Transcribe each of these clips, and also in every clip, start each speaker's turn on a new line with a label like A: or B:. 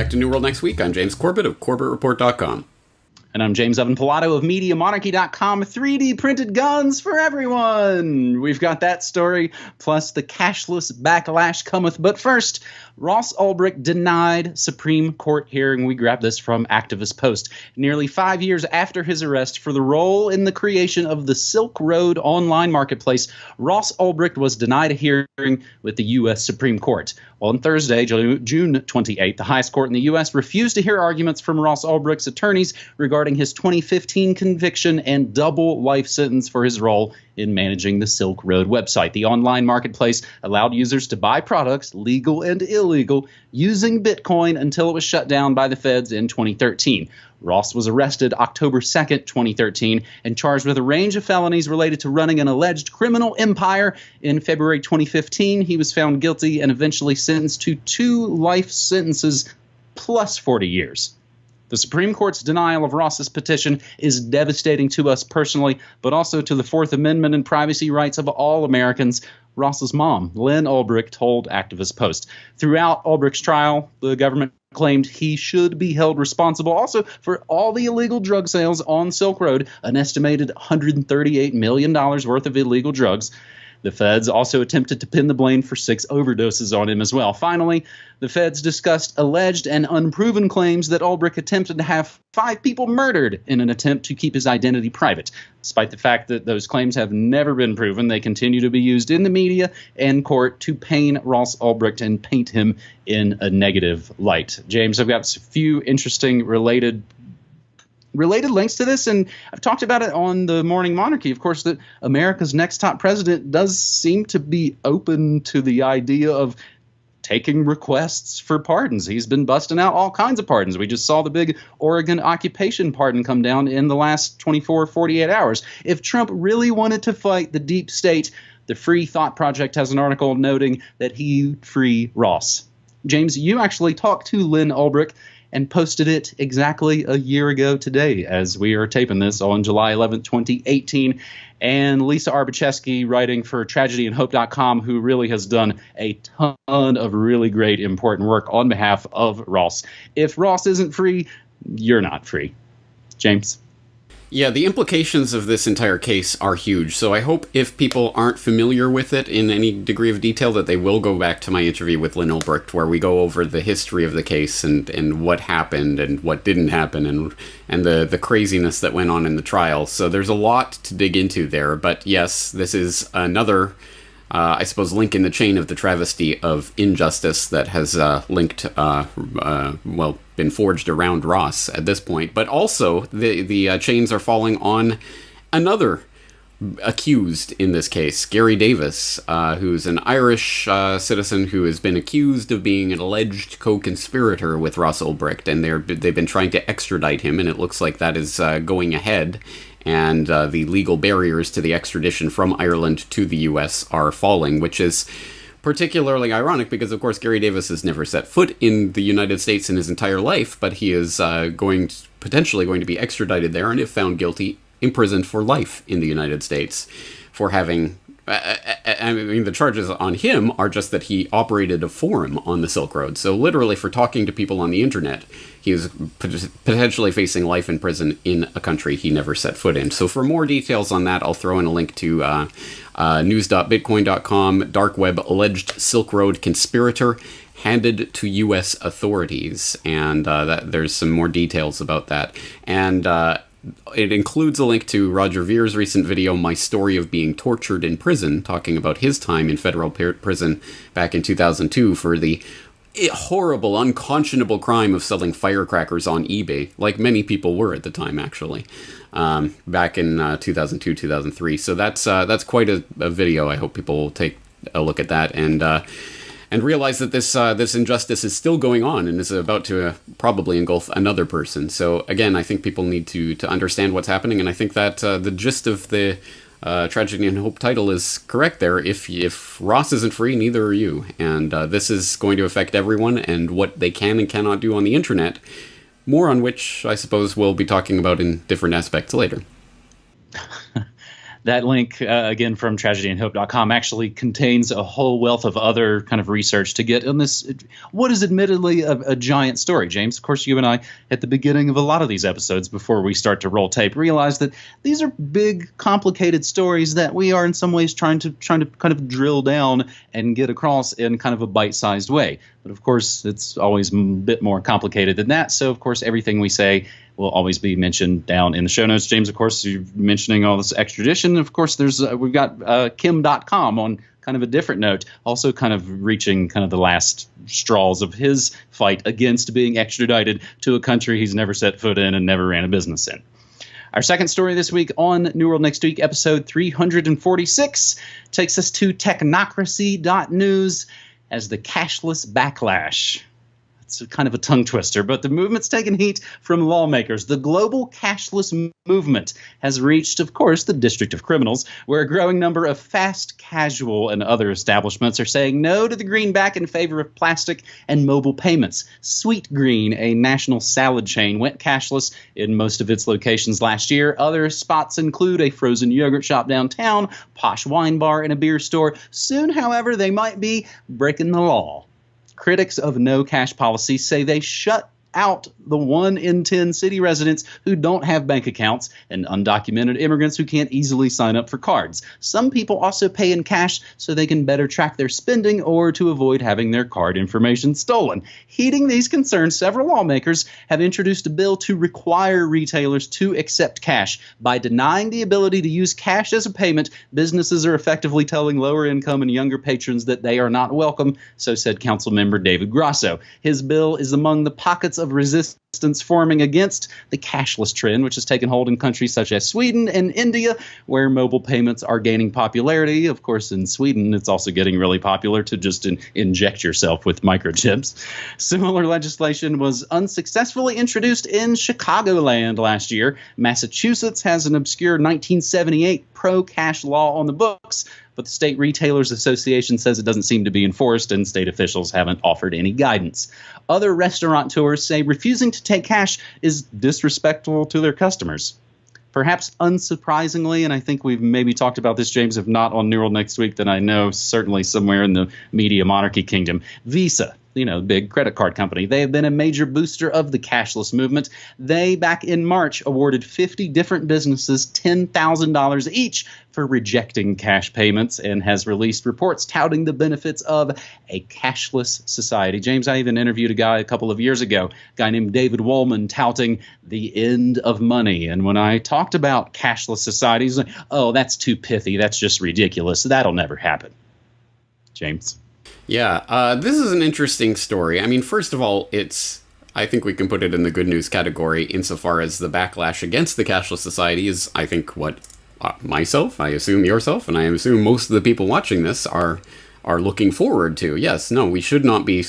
A: back to New World next week. I'm James Corbett of corbettreport.com.
B: And I'm James Evan Pilato of MediaMonarchy.com. 3D printed guns for everyone. We've got that story, plus the cashless backlash cometh. But first, Ross Ulbricht denied Supreme Court hearing. We grabbed this from Activist Post. Nearly 5 years after his arrest for the role in the creation of the Silk Road online marketplace, Ross Ulbricht was denied a hearing with the U.S. Supreme Court. On Thursday, June 28th, the highest court in the U.S. refused to hear arguments from Ross Ulbricht's attorneys regarding his 2015 conviction and double life sentence for his role in managing the Silk Road website. The online marketplace allowed users to buy products, legal and illegal, using Bitcoin until it was shut down by the feds in 2013. Ross was arrested October 2nd, 2013, and charged with a range of felonies related to running an alleged criminal empire. In February 2015, he was found guilty and eventually sentenced to 2 life sentences plus 40 years. The Supreme Court's denial of Ross's petition is devastating to us personally, but also to the Fourth Amendment and privacy rights of all Americans. Ross's mom, Lynn Ulbricht, told Activist Post. Throughout Ulbricht's trial, the government claimed he should be held responsible also for all the illegal drug sales on Silk Road, an estimated $138 million worth of illegal drugs. The feds also attempted to pin the blame for 6 overdoses on him as well. Finally, the feds discussed alleged and unproven claims that Ulbricht attempted to have 5 people murdered in an attempt to keep his identity private. Despite the fact that those claims have never been proven, they continue to be used in the media and court to paint Ross Ulbricht and paint him in a negative light. James, I've got a few interesting related links to this, and I've talked about it on the Morning Monarchy, of course, that America's next top president does seem to be open to the idea of taking requests for pardons. He's been busting out all kinds of pardons. We just saw the big Oregon occupation pardon come down in the last 48 hours. If Trump really wanted to fight the deep state, the Free Thought Project has an article noting that he'd free Ross. James, you actually talked to Lynn Ulbricht and posted it exactly a year ago today as we are taping this on July 11th, 2018. And Lisa Arbacheski, writing for TragedyandHope.com, who really has done a ton of really great, important work on behalf of Ross. If Ross isn't free, you're not free. James?
A: Yeah, the implications of this entire case are huge, so I hope if people aren't familiar with it in any degree of detail that they will go back to my interview with Lynn Ulbricht, where we go over the history of the case and what happened and what didn't happen and the craziness that went on in the trial. So there's a lot to dig into there, but yes, this is another I suppose, link in the chain of the travesty of injustice that has been forged around Ross at this point. But also, the chains are falling on another accused in this case, Gary Davis, who's an Irish citizen who has been accused of being an alleged co-conspirator with Ross Ulbricht, and they've been trying to extradite him, and it looks like that is going ahead. And the legal barriers to the extradition from Ireland to the U.S. are falling, which is particularly ironic because, of course, Gary Davis has never set foot in the United States in his entire life, but he is potentially going to be extradited there, and if found guilty, imprisoned for life in the United States for having... I mean, the charges on him are just that he operated a forum on the Silk Road. So literally for talking to people on the internet, he is potentially facing life in prison in a country he never set foot in. So for more details on that, I'll throw in a link to news.bitcoin.com, dark web alleged Silk Road conspirator handed to U.S. authorities. And there's some more details about that. And it includes a link to Roger Vere's recent video, My Story of Being Tortured in Prison, talking about his time in federal prison back in 2002 for the horrible, unconscionable crime of selling firecrackers on eBay, like many people were at the time, actually, back in 2002, 2003. So that's quite a video. I hope people will take a look at that and realize that this injustice is still going on and is about to probably engulf another person. So again, I think people need to understand what's happening, and I think that the gist of the Tragedy and Hope title is correct there. If Ross isn't free, neither are you. And this is going to affect everyone and what they can and cannot do on the internet, more on which I suppose we'll be talking about in different aspects later.
B: That link, again, from tragedyandhope.com, actually contains a whole wealth of other kind of research to get on this, what is admittedly a giant story. James, of course, you and I, at the beginning of a lot of these episodes, before we start to roll tape, realize that these are big, complicated stories that we are in some ways trying to kind of drill down and get across in kind of a bite-sized way. But of course, it's always a bit more complicated than that. So, of course, everything we say will always be mentioned down in the show notes. James, of course, you're mentioning all this extradition. Of course, we've got Kim.com on kind of a different note, also kind of reaching kind of the last straws of his fight against being extradited to a country he's never set foot in and never ran a business in. Our second story this week on New World Next Week, episode 346, takes us to technocracy.news as the cashless backlash. It's kind of a tongue twister, but the movement's taken heat from lawmakers. The global cashless movement has reached, of course, the District of Criminals, where a growing number of fast casual and other establishments are saying no to the greenback in favor of plastic and mobile payments. Sweet Green, a national salad chain, went cashless in most of its locations last year. Other spots include a frozen yogurt shop downtown, posh wine bar, and a beer store. Soon, however, they might be breaking the law. Critics of no cash policy say they shut out the 1 in 10 city residents who don't have bank accounts and undocumented immigrants who can't easily sign up for cards. Some people also pay in cash so they can better track their spending or to avoid having their card information stolen. Heeding these concerns, several lawmakers have introduced a bill to require retailers to accept cash. By denying the ability to use cash as a payment, businesses are effectively telling lower income and younger patrons that they are not welcome, so said Councilmember David Grasso. His bill is among the pockets of resistance forming against the cashless trend, which has taken hold in countries such as Sweden and India, where mobile payments are gaining popularity. Of course, in Sweden, it's also getting really popular to just inject yourself with microchips. Similar legislation was unsuccessfully introduced in Chicagoland last year. Massachusetts has an obscure 1978 pro-cash law on the books, but the State Retailers Association says it doesn't seem to be enforced, and state officials haven't offered any guidance. Other restaurateurs say refusing to take cash is disrespectful to their customers. Perhaps unsurprisingly, and I think we've maybe talked about this, James, if not on New World Next Week, then I know certainly somewhere in the media monarchy kingdom, Visa, big credit card company. They have been a major booster of the cashless movement. They, back in March, awarded 50 different businesses $10,000 each for rejecting cash payments and has released reports touting the benefits of a cashless society. James, I even interviewed a guy a couple of years ago, a guy named David Woolman, touting the end of money. And when I talked about cashless societies, like, oh, that's too pithy. That's just ridiculous. That'll never happen. James?
A: Yeah, this is an interesting story. I mean, first of all, I think we can put it in the good news category insofar as the backlash against the cashless society is, I think, what myself, I assume yourself, and I assume most of the people watching this are looking forward to. Yes, no, we should not be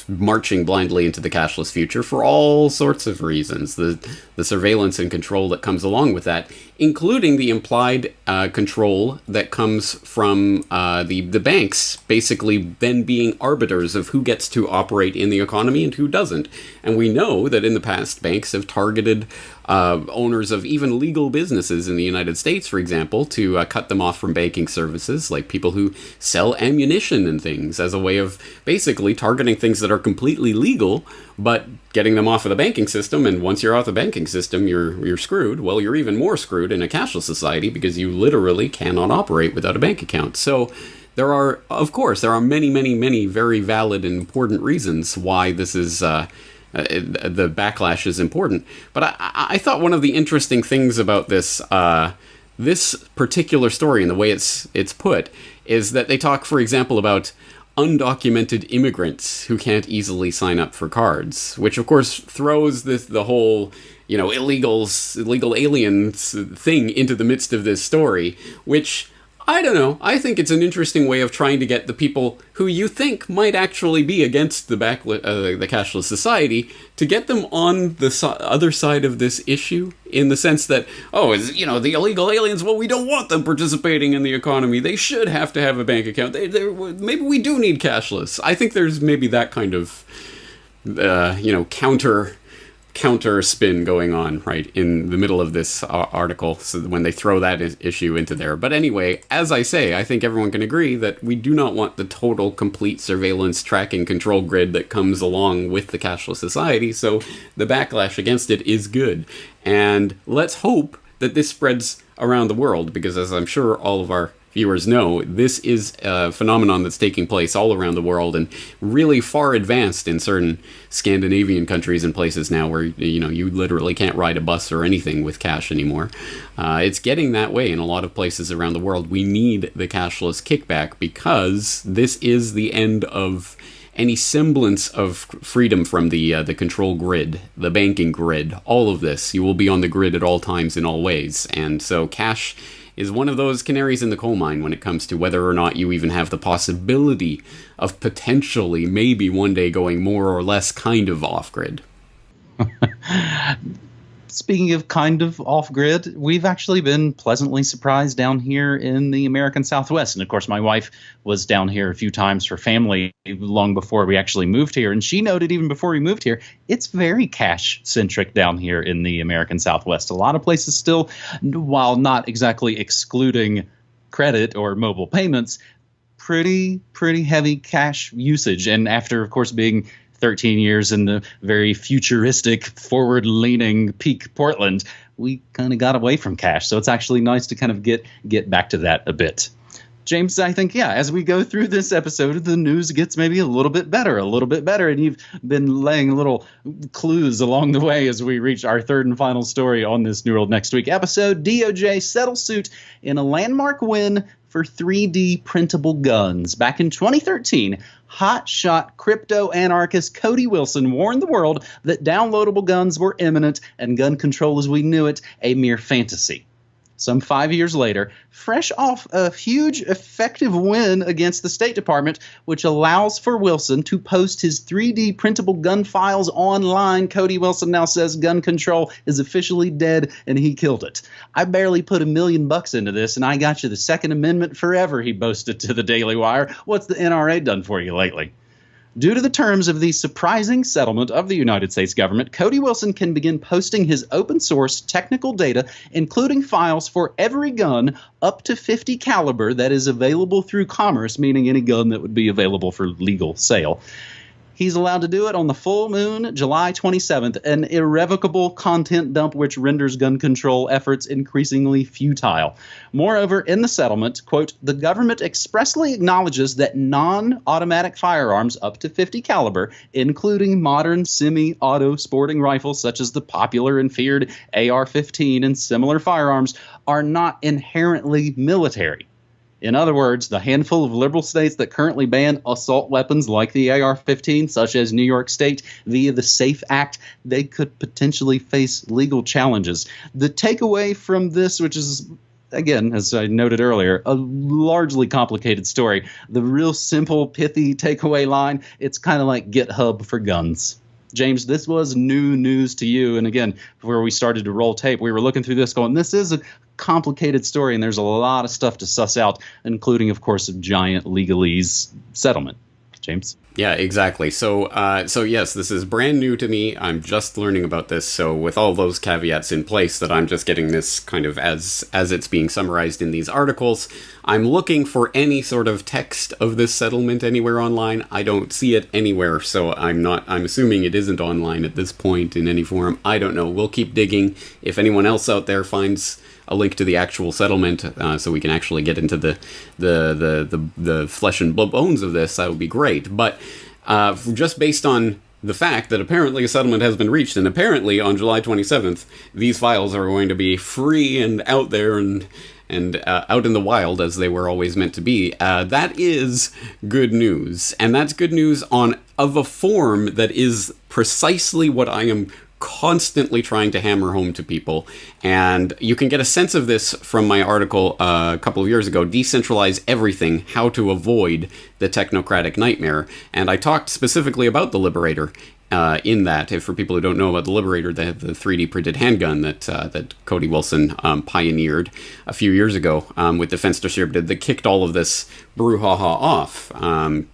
A: marching blindly into the cashless future for all sorts of reasons. The surveillance and control that comes along with that, including the implied control that comes from the banks basically then being arbiters of who gets to operate in the economy and who doesn't. And we know that in the past, banks have targeted owners of even legal businesses in the United States, for example, to cut them off from banking services, like people who sell ammunition and things, as a way of basically targeting things that are completely legal, but getting them off of the banking system. And once you're off the banking system, you're screwed. Well, you're even more screwed in a cashless society because you literally cannot operate without a bank account. So there are many, many, many very valid and important reasons why this is the backlash is important. But I thought one of the interesting things about this particular story and the way it's put is that they talk, for example, about undocumented immigrants who can't easily sign up for cards, which of course throws the whole illegal aliens thing into the midst of this story, which, I don't know, I think it's an interesting way of trying to get the people who you think might actually be against the cashless society to get them on the other side of this issue, in the sense that, the illegal aliens, well, we don't want them participating in the economy. They should have to have a bank account. Maybe we do need cashless. I think there's maybe that kind of, counter spin going on right in the middle of this article, so when they throw that issue into there. But anyway, as I say, I think everyone can agree that we do not want the total, complete surveillance, tracking, control grid that comes along with the cashless society, so the backlash against it is good. And let's hope that this spreads around the world, because as I'm sure all of our viewers know, this is a phenomenon that's taking place all around the world and really far advanced in certain Scandinavian countries and places now where, you literally can't ride a bus or anything with cash anymore. It's getting that way in a lot of places around the world. We need the cashless kickback because this is the end of any semblance of freedom from the control grid, the banking grid, all of this. You will be on the grid at all times in all ways. And so cash is one of those canaries in the coal mine when it comes to whether or not you even have the possibility of potentially maybe one day going more or less kind of off-grid.
B: Speaking of kind of off-grid, we've actually been pleasantly surprised down here in the American Southwest. And of course, my wife was down here a few times for family long before we actually moved here. And she noted even before we moved here, it's very cash-centric down here in the American Southwest. A lot of places still, while not exactly excluding credit or mobile payments, pretty heavy cash usage. And after, of course, being 13 years in the very futuristic, forward-leaning peak Portland, we kind of got away from cash. So it's actually nice to kind of get back to that a bit. James, I think, as we go through this episode, the news gets maybe a little bit better. And you've been laying little clues along the way as we reach our third and final story on this New World Next Week episode. DOJ settles suit in a landmark win for 3D printable guns. Back in 2013, hotshot crypto anarchist Cody Wilson warned the world that downloadable guns were imminent and gun control as we knew it a mere fantasy. Some 5 years later, fresh off a huge, effective win against the State Department, which allows for Wilson to post his 3D printable gun files online, Cody Wilson now says gun control is officially dead and he killed it. I barely put $1 million into this and I got you the Second Amendment forever, he boasted to the Daily Wire. What's the NRA done for you lately? Due to the terms of the surprising settlement of the United States government, Cody Wilson can begin posting his open source technical data, including files for every gun up to .50 caliber that is available through commerce, meaning any gun that would be available for legal sale. He's allowed to do it on the full moon, July 27th, an irrevocable content dump which renders gun control efforts increasingly futile. Moreover, in the settlement, quote, the government expressly acknowledges that non-automatic firearms up to .50 caliber, including modern semi-auto sporting rifles such as the popular and feared AR-15 and similar firearms, are not inherently military. In other words, the handful of liberal states that currently ban assault weapons like the AR-15, such as New York State, via the SAFE Act, they could potentially face legal challenges. The takeaway from this, which is, again, as I noted earlier, a largely complicated story, the real simple, pithy takeaway line, it's kind of like GitHub for guns. James, this was new news to you. And again, before we started to roll tape, we were looking through this going, this is a complicated story, and there's a lot of stuff to suss out, including, of course, a giant legalese settlement. James?
A: Yeah, exactly. So yes, this is brand new to me. I'm just learning about this. So with all those caveats in place that I'm just getting this kind of as it's being summarized in these articles, I'm looking for any sort of text of this settlement anywhere online. I don't see it anywhere, so I'm assuming it isn't online at this point in any form. I don't know. We'll keep digging. If anyone else out there finds a link to the actual settlement, so we can actually get into the flesh and bones of this, that would be great. But just based on the fact that apparently a settlement has been reached, and apparently on July 27th, these files are going to be free and out there and out in the wild as they were always meant to be, that is good news. And that's good news of a form that is precisely what I am constantly trying to hammer home to people. And you can get a sense of this from my article a couple of years ago, Decentralize Everything, How to Avoid the Technocratic Nightmare. And I talked specifically about the Liberator in that. If for people who don't know about the Liberator, they have the 3D printed handgun that Cody Wilson pioneered a few years ago with Defense Distributed that kicked all of this brouhaha off.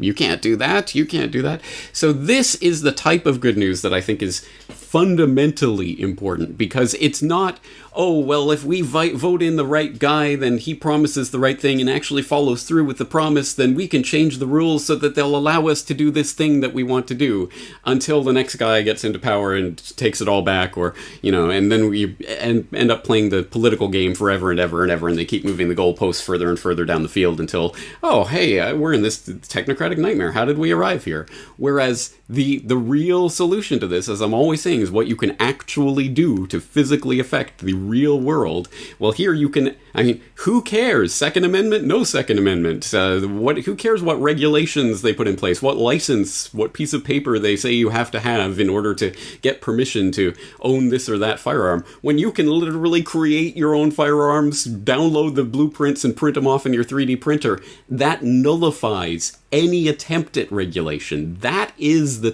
A: You can't do that. You can't do that. So this is the type of good news that I think is fundamentally important, because it's not, oh, well, if we vote in the right guy, then he promises the right thing and actually follows through with the promise, then we can change the rules so that they'll allow us to do this thing that we want to do until the next guy gets into power and takes it all back, or, and then we end up playing the political game forever and ever and ever, and they keep moving the goalposts further and further down the field until, oh, hey, we're in this technocratic nightmare. How did we arrive here? Whereas the real solution to this, as I'm always saying, is what you can actually do to physically affect the real world. Well, here you can, who cares? Second Amendment? No Second Amendment. Who cares what regulations they put in place? What license, what piece of paper they say you have to have in order to get permission to own this or that firearm? When you can literally create your own firearms, download the blueprints and print them off in your 3D printer, that nullifies any attempt at regulation. That is the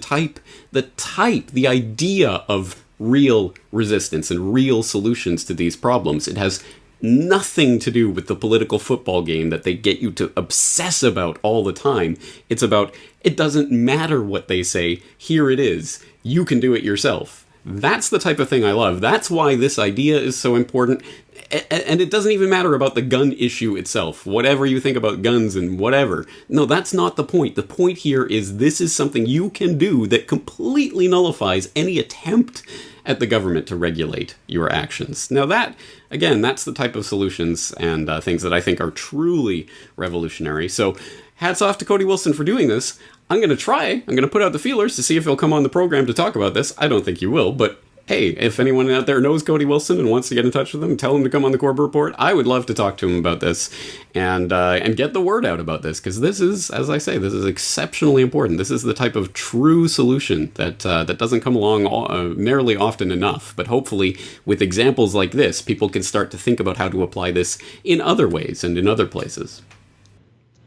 A: idea of real resistance and real solutions to these problems. It has nothing to do with the political football game that they get you to obsess about all the time. It's about, it doesn't matter what they say, here it is. You can do it yourself. That's the type of thing I love. That's why this idea is so important. And it doesn't even matter about the gun issue itself. Whatever you think about guns and whatever. No, that's not the point. The point here is this is something you can do that completely nullifies any attempt at the government to regulate your actions. Now that, again, that's the type of solutions and things that I think are truly revolutionary. So hats off to Cody Wilson for doing this. I'm going to put out the feelers to see if he'll come on the program to talk about this. I don't think you will, but hey, if anyone out there knows Cody Wilson and wants to get in touch with him, tell him to come on the Corbett Report. I would love to talk to him about this and get the word out about this, because this is, as I say, this is exceptionally important. This is the type of true solution that doesn't come along nearly often enough. But hopefully, with examples like this, people can start to think about how to apply this in other ways and in other places.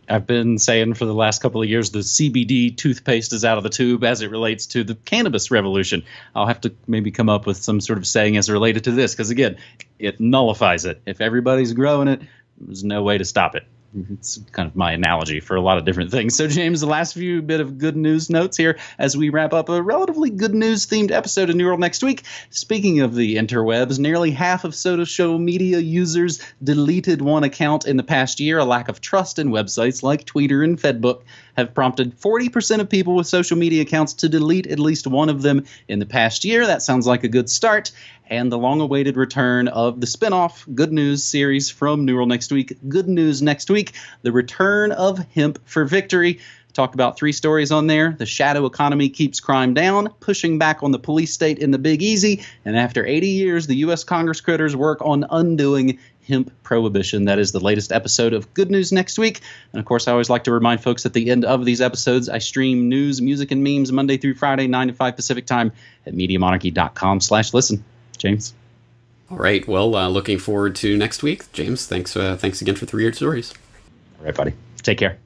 B: I've been saying for the last couple of years, the CBD toothpaste is out of the tube as it relates to the cannabis revolution. I'll have to maybe come up with some sort of saying as related to this, because, again, it nullifies it. If everybody's growing it, there's no way to stop it. It's kind of my analogy for a lot of different things. So, James, the last few bit of good news notes here as we wrap up a relatively good news themed episode of New World Next Week. Speaking of the interwebs, nearly half of social media users deleted one account in the past year. A lack of trust in websites like Twitter and Fedbook have prompted 40% of people with social media accounts to delete at least one of them in the past year. That sounds like a good start. And the long-awaited return of the spin-off Good News series from New World Next Week, Good News Next Week, the return of Hemp for Victory. Talked about 3 stories on there. The shadow economy keeps crime down, pushing back on the police state in the Big Easy. And after 80 years, the U.S. Congress critters work on undoing hemp prohibition. That is the latest episode of Good News Next Week. And of course, I always like to remind folks at the end of these episodes, I stream news, music, and memes Monday through Friday, 9 to 5 Pacific time at MediaMonarchy.com/listen. James.
A: All right. Well, looking forward to next week. James, thanks again for 3 year stories.
B: All right, buddy. Take care.